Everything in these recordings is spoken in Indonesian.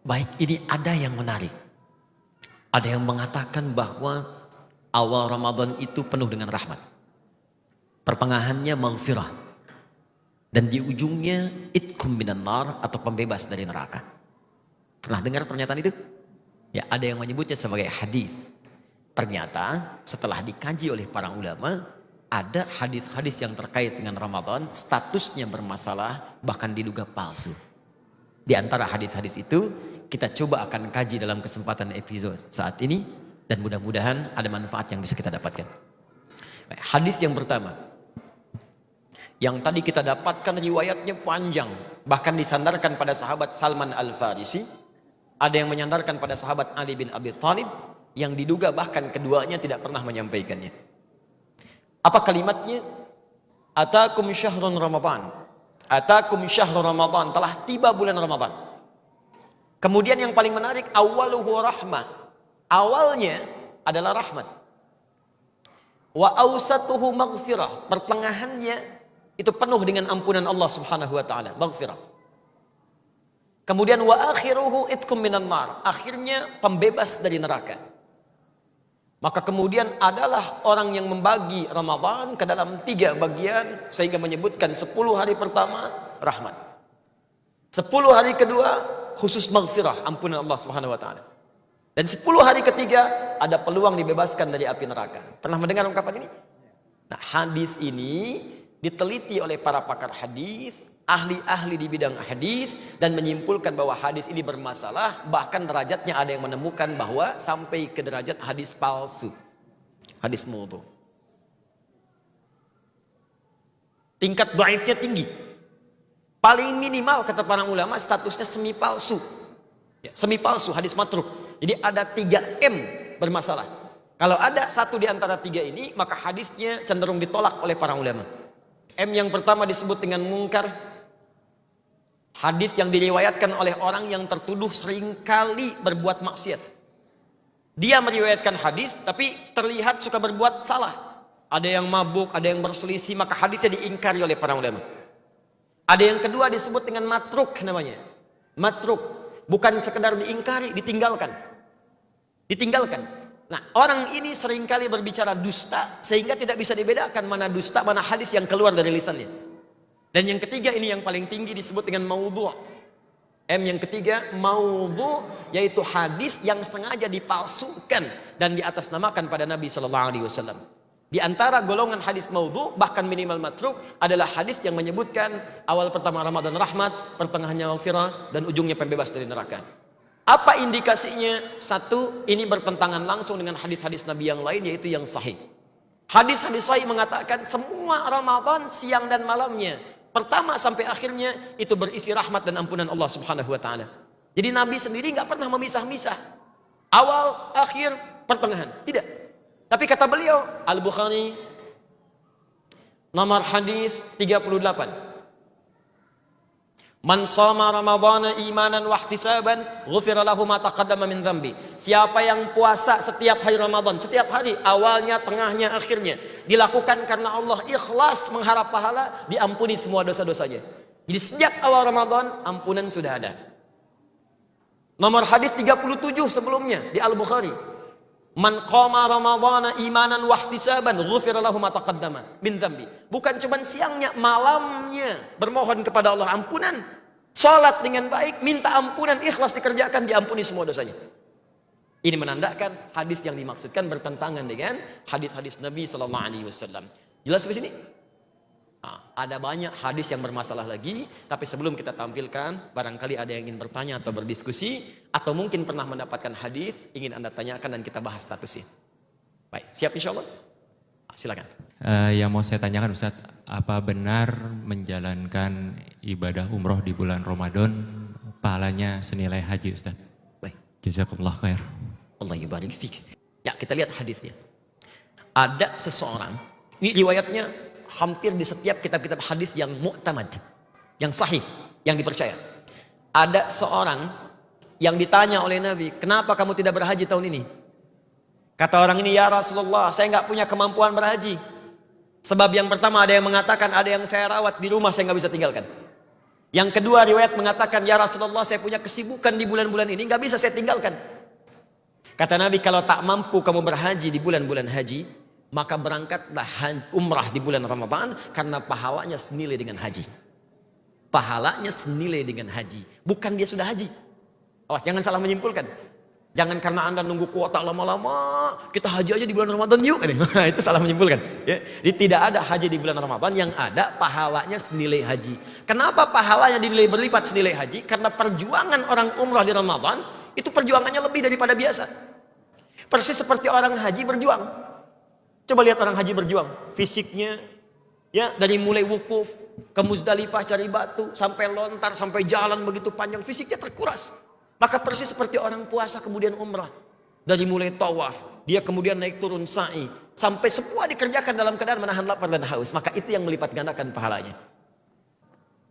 Baik, ini ada yang menarik. Ada yang mengatakan bahwa awal Ramadan itu penuh dengan rahmat. Pertengahannya maghfirah. Dan di ujungnya itkum minan nar atau pembebas dari neraka. Pernah dengar pernyataan itu? Ya, ada yang menyebutnya sebagai hadis. Ternyata setelah dikaji oleh para ulama, ada hadis-hadis yang terkait dengan Ramadan, statusnya bermasalah, bahkan diduga palsu. Di antara hadis-hadis itu, kita coba akan kaji dalam kesempatan episode saat ini, dan mudah-mudahan ada manfaat yang bisa kita dapatkan. Hadis yang pertama, yang tadi kita dapatkan riwayatnya panjang, bahkan disandarkan pada sahabat Salman Al-Farisi, ada yang menyandarkan pada sahabat Ali bin Abi Thalib, yang diduga bahkan keduanya tidak pernah menyampaikannya. Apa kalimatnya? Atakum syahrun Ramadan. Atakum syahrun Ramadan. Telah tiba bulan Ramadan. Kemudian yang paling menarik, awaluhu rahmah. Awalnya adalah rahmat. Wa awsatuhu maghfirah. Pertengahannya itu penuh dengan ampunan Allah Subhanahu wa taala, maghfirah. Kemudian wa akhiruhu itkum minan nar. Akhirnya pembebas dari neraka. Maka kemudian adalah orang yang membagi Ramadan ke dalam 3 bagian, sehingga menyebutkan 10 hari pertama rahmat, 10 hari kedua khusus maghfirah, ampunan Allah Subhanahu wa taala, dan 10 hari ketiga ada peluang dibebaskan dari api neraka. Pernah mendengar ungkapan ini? Nah, hadis ini diteliti oleh para pakar hadis, ahli-ahli di bidang hadis, dan menyimpulkan bahwa hadis ini bermasalah. Bahkan derajatnya ada yang menemukan bahwa sampai ke derajat hadis palsu, hadis maudhu. Tingkat dhaifnya tinggi. Paling minimal kata para ulama statusnya semi palsu. Ya, semi palsu, hadis matruk. Jadi ada 3M bermasalah. Kalau ada satu di antara 3 ini, maka hadisnya cenderung ditolak oleh para ulama. M yang pertama disebut dengan mungkar. Hadis yang diriwayatkan oleh orang yang tertuduh seringkali berbuat maksiat. Dia meriwayatkan hadis tapi terlihat suka berbuat salah. Ada yang mabuk, ada yang berselisih, maka hadisnya diingkari oleh para ulama. Ada yang kedua disebut dengan matruk namanya. Matruk, bukan sekedar diingkari, ditinggalkan. Ditinggalkan. Nah, orang ini seringkali berbicara dusta sehingga tidak bisa dibedakan mana dusta, mana hadis yang keluar dari lisannya. Dan yang ketiga ini yang paling tinggi disebut dengan maudhu'. M yang ketiga maudhu', yaitu hadis yang sengaja dipalsukan dan diatasnamakan pada Nabi sallallahu alaihi wasallam. Di antara golongan hadis maudhu', bahkan minimal matruk, adalah hadis yang menyebutkan awal pertama Ramadan rahmat, pertengahannya maghfirah, dan ujungnya pembebas dari neraka. Apa indikasinya? Satu, ini bertentangan langsung dengan hadis-hadis Nabi yang lain, yaitu yang sahih. Hadis-hadis sahih mengatakan semua Ramadan siang dan malamnya, pertama sampai akhirnya, itu berisi rahmat dan ampunan Allah Subhanahu wa taala. Jadi Nabi sendiri nggak pernah memisah-misah awal, akhir, pertengahan, tidak. Tapi kata beliau, Al-Bukhari nomor hadis 38, man shoma ramadhana imanan wa ihtisaban ghufira lahu ma taqaddama min dzambi. Siapa yang puasa setiap hari Ramadan, setiap hari, awalnya, tengahnya, akhirnya, dilakukan karena Allah, ikhlas mengharap pahala, diampuni semua dosa-dosanya. Jadi sejak awal Ramadan ampunan sudah ada. Nomor hadis 37 sebelumnya di Al-Bukhari, man qama ramadhana imanan wa ihtisaban ghufira lahu ma taqaddama min dzambi. Bukan cuma siangnya, malamnya bermohon kepada Allah ampunan, salat dengan baik, minta ampunan, ikhlas dikerjakan, diampuni semua dosanya. Ini menandakan hadis yang dimaksudkan bertentangan dengan hadis-hadis Nabi sallallahu alaihi wasallam. Jelas di sini? Nah, ada banyak hadis yang bermasalah lagi, tapi sebelum kita tampilkan, barangkali ada yang ingin bertanya atau berdiskusi, atau mungkin pernah mendapatkan hadis, ingin Anda tanyakan dan kita bahas statusnya. Baik, siap insya Allah? Silakan. Yang mau saya tanyakan Ustaz, apa benar menjalankan ibadah umroh di bulan Ramadan pahalanya senilai haji Ustaz? Baik. Jazakumullah khair. Allah yubarik fik. Ya, kita lihat hadisnya. Ada seseorang, ini riwayatnya hampir di setiap kitab-kitab hadis yang mu'tamad, yang sahih, yang dipercaya. Ada seorang yang ditanya oleh Nabi, kenapa kamu tidak berhaji tahun ini? Kata orang ini, ya Rasulullah, saya nggak punya kemampuan berhaji. Sebab yang pertama ada yang mengatakan, ada yang saya rawat di rumah, saya nggak bisa tinggalkan. Yang kedua, riwayat mengatakan, ya Rasulullah, saya punya kesibukan di bulan-bulan ini, nggak bisa saya tinggalkan. Kata Nabi, kalau tak mampu kamu berhaji di bulan-bulan haji, maka berangkatlah umrah di bulan Ramadan, karena pahalanya senilai dengan haji. Pahalanya senilai dengan haji. Bukan dia sudah haji. Awas, jangan salah menyimpulkan. Jangan karena Anda nunggu kuota lama-lama, kita haji aja di bulan Ramadan yuk. Itu salah menyimpulkan. Ya. Jadi tidak ada haji di bulan Ramadan, yang ada pahalanya senilai haji. Kenapa pahalanya dinilai berlipat senilai haji? Karena perjuangan orang umrah di Ramadan, itu perjuangannya lebih daripada biasa. Persis seperti orang haji berjuang. Coba lihat orang haji berjuang. Fisiknya, ya dari mulai wukuf, ke Muzdalifah cari batu, sampai lontar, sampai jalan begitu panjang, fisiknya terkuras. Maka persis seperti orang puasa kemudian umrah. Dari mulai tawaf, dia kemudian naik turun sa'i, sampai semua dikerjakan dalam keadaan menahan lapar dan haus. Maka itu yang melipat gandakan pahalanya.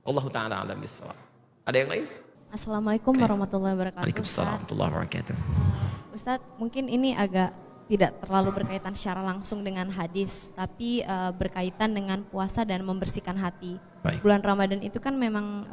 Allah Ta'ala alam bisawab. Ada yang lain? Assalamualaikum warahmatullahi wabarakatuh. Waalaikumsalam warahmatullahi wabarakatuh. Ustadz, mungkin ini agak tidak terlalu berkaitan secara langsung dengan hadis, tapi berkaitan dengan puasa dan membersihkan hati. Baik. Bulan Ramadan itu kan memang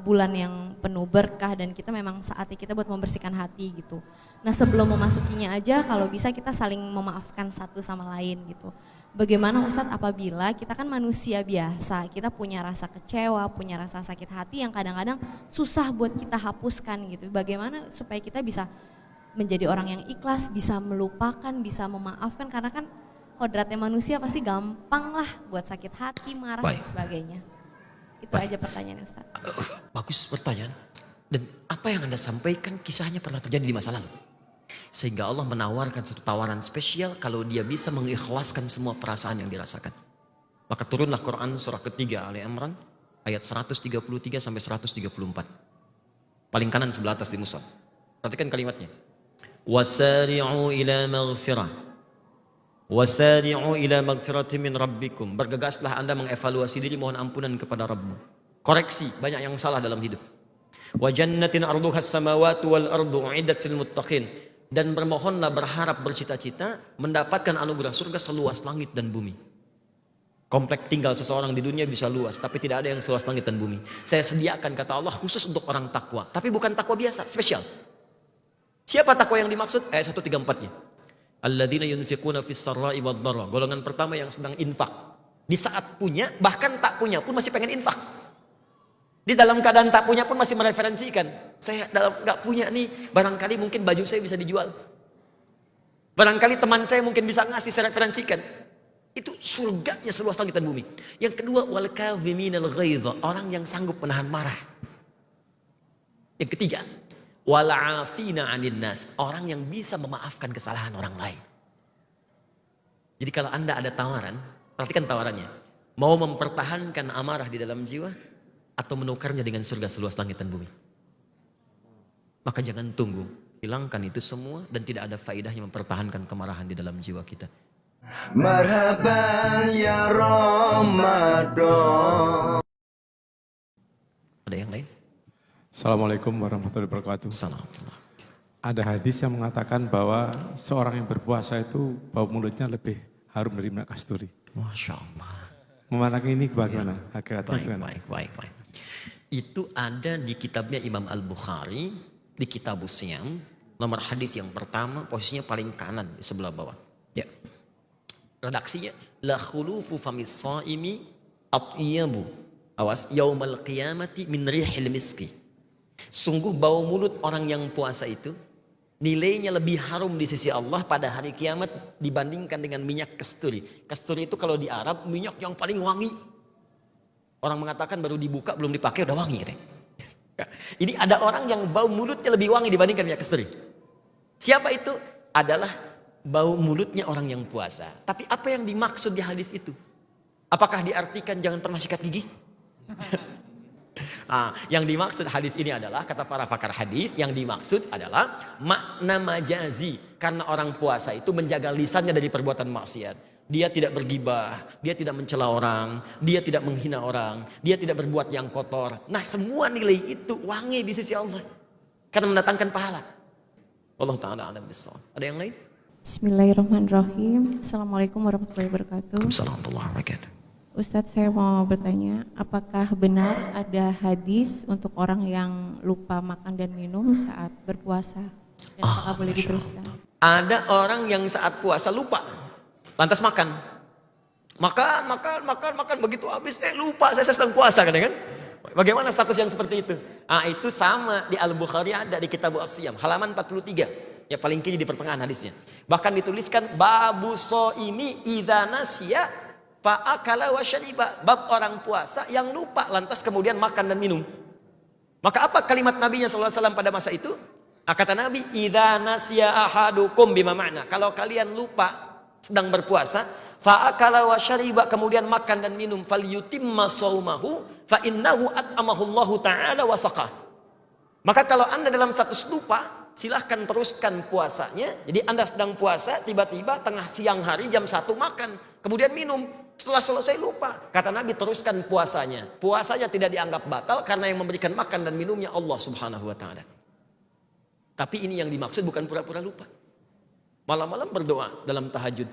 bulan yang penuh berkah, dan kita memang saatnya kita buat membersihkan hati gitu. Nah, sebelum memasukinya aja, kalau bisa kita saling memaafkan satu sama lain gitu. Bagaimana Ustadz apabila kita kan manusia biasa, kita punya rasa kecewa, punya rasa sakit hati yang kadang-kadang susah buat kita hapuskan gitu. Bagaimana supaya kita bisa menjadi orang yang ikhlas, bisa melupakan, bisa memaafkan, karena kan kodratnya manusia pasti gampang lah buat sakit hati, marah dan sebagainya. Itu aja pertanyaannya Ustaz. Bagus pertanyaan. Dan apa yang Anda sampaikan kisahnya pernah terjadi di masa lalu. Sehingga Allah menawarkan satu tawaran spesial kalau dia bisa mengikhlaskan semua perasaan yang dirasakan. Maka turunlah Quran surah ketiga Ali Imran ayat 133 sampai 134. Paling kanan sebelah atas di mushaf. Perhatikan kalimatnya. Wasari'u ila maghfirah. Wasari'u ila maghfirati min rabbikum. Bergegaslah Anda mengevaluasi diri, mohon ampunan kepada Rabbmu. Koreksi, banyak yang salah dalam hidup. Wa jannatin arduha as-samawati wal ardu u'iddat lil muttaqin. Dan bermohonlah, berharap, bercita-cita mendapatkan anugerah surga seluas langit dan bumi. Komplek tinggal seseorang di dunia bisa luas, tapi tidak ada yang seluas langit dan bumi. Saya sediakan, kata Allah, khusus untuk orang takwa. Tapi bukan takwa biasa, spesial. Siapa takwa yang dimaksud? Ayat 134-nya. Alladzina yunfiquna fis sarra'i wad dharra. Golongan pertama yang sedang infak. Di saat punya, bahkan tak punya pun masih pengen infak. Di dalam keadaan tak punya pun masih mereferensikan. Saya dalam nggak punya nih, barangkali mungkin baju saya bisa dijual. Barangkali teman saya mungkin bisa ngasih, saya referensikan. Itu surganya seluas langit dan bumi. Yang kedua, wal kadhiminal ghaidha, orang yang sanggup menahan marah. Yang ketiga, wal 'afina 'anil nas, orang yang bisa memaafkan kesalahan orang lain. Jadi kalau Anda ada tawaran, perhatikan tawarannya. Mau mempertahankan amarah di dalam jiwa atau menukarnya dengan surga seluas langit dan bumi? Maka jangan tunggu, hilangkan itu semua dan tidak ada faedahnya mempertahankan kemarahan di dalam jiwa kita. Marhaban ya Ramadan. Ada yang lain? Assalamualaikum warahmatullahi wabarakatuh. Assalamualaikum. Ada hadis yang mengatakan bahwa seorang yang berpuasa itu bau mulutnya lebih harum dari minyak kasturi. Masya Allah. Memandang ini bagaimana? Hakikatnya gimana? Baik. Itu ada di kitabnya Imam Al-Bukhari, di Kitabus Siyam, nomor hadis yang pertama, posisinya paling kanan di sebelah bawah. Ya. Redaksinya, la khulufu famis shaimi atyabu. Awas, yaumal qiyamati min rihil miski. Sungguh bau mulut orang yang puasa itu nilainya lebih harum di sisi Allah pada hari kiamat dibandingkan dengan minyak kasturi. Kasturi itu kalau di Arab minyak yang paling wangi. Orang mengatakan baru dibuka belum dipakai udah wangi katanya. Ini ada orang yang bau mulutnya lebih wangi dibandingkan minyak kasturi. Siapa itu? Adalah bau mulutnya orang yang puasa. Tapi apa yang dimaksud di hadis itu? Apakah diartikan jangan pernah sikat gigi? Yang dimaksud hadis ini adalah, kata para pakar hadis, yang dimaksud adalah makna majazi. Karena orang puasa itu menjaga lisannya dari perbuatan maksiat. Dia tidak bergibah, dia tidak mencela orang, dia tidak menghina orang, dia tidak berbuat yang kotor. Nah, semua nilai itu wangi di sisi Allah karena mendatangkan pahala. Allah Ta'ala a'lam bissawab. Ada yang lain? Bismillahirrahmanirrahim. Assalamualaikum warahmatullahi wabarakatuh. Waalaikumsalam warahmatullahi wabarakatuh. Ustadz, saya mau bertanya, apakah benar ada hadis untuk orang yang lupa makan dan minum saat berpuasa? Dan apakah boleh diteruskan? Ada orang yang saat puasa lupa, lantas makan. Makan, begitu habis, lupa saya sedang puasa kadang kan. Bagaimana status yang seperti itu? Itu sama di Al-Bukhari ada di Kitab As-Siyam, halaman 43. Ya paling kiri di pertengahan hadisnya. Bahkan dituliskan, babu so'imi idza nasiya fa'akala wa syariba. Bab orang puasa yang lupa lantas kemudian makan dan minum. Maka apa kalimat Nabinya SAW pada masa itu? Kata Nabi, idza nasiya ahadukum bima ma'na. Kalau kalian lupa sedang berpuasa, fa'akala wa syariba, kemudian makan dan minum, falyutimma shaumahu fa innahu at'amahu Allah taala wa saqah. Maka kalau Anda dalam status lupa, silahkan teruskan puasanya. Jadi Anda sedang puasa, tiba-tiba tengah siang hari jam 1 makan, kemudian minum. Setelah selesai lupa, kata Nabi, teruskan puasanya. Puasanya tidak dianggap batal karena yang memberikan makan dan minumnya Allah Subhanahu wa taala. Tapi ini yang dimaksud bukan pura-pura lupa. Malam-malam berdoa dalam tahajud,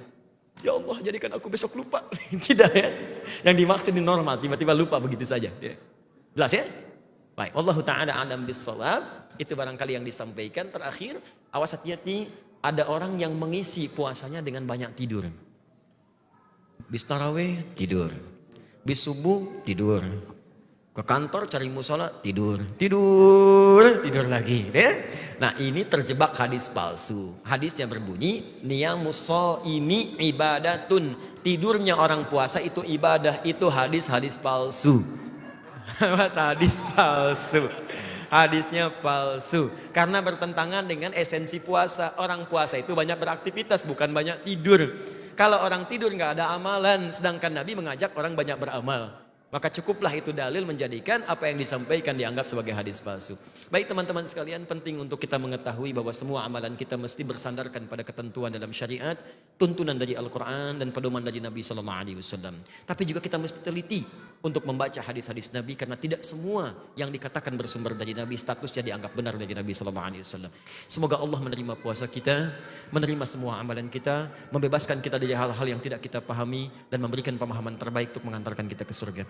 ya Allah jadikan aku besok lupa. Tidak ya. Yang dimaksud ini normal, tiba-tiba lupa begitu saja. Jelas ya? Baik, wallahu taala alam bissawab. Itu barangkali yang disampaikan. Terakhir, awas hati-hati, ada orang yang mengisi puasanya dengan banyak tidur. Bis tarawih tidur, bis subuh tidur, ke kantor cari musola tidur lagi. Nah ini terjebak hadis palsu. Hadisnya berbunyi, niyamus shaimi ibadatun. Tidurnya orang puasa itu ibadah. Itu hadis palsu. Hadis palsu. Hadisnya palsu. Karena bertentangan dengan esensi puasa. Orang puasa itu banyak beraktivitas, bukan banyak tidur. Kalau orang tidur nggak ada amalan, sedangkan Nabi mengajak orang banyak beramal. Maka cukuplah itu dalil menjadikan apa yang disampaikan dianggap sebagai hadis palsu. Baik teman-teman sekalian, penting untuk kita mengetahui bahwa semua amalan kita mesti bersandarkan pada ketentuan dalam syariat, tuntunan dari Al-Quran dan pedoman dari Nabi SAW. Tapi juga kita mesti teliti untuk membaca hadis-hadis Nabi, karena tidak semua yang dikatakan bersumber dari Nabi statusnya dianggap benar dari Nabi SAW. Semoga Allah menerima puasa kita, menerima semua amalan kita, membebaskan kita dari hal-hal yang tidak kita pahami, dan memberikan pemahaman terbaik untuk mengantarkan kita ke surga.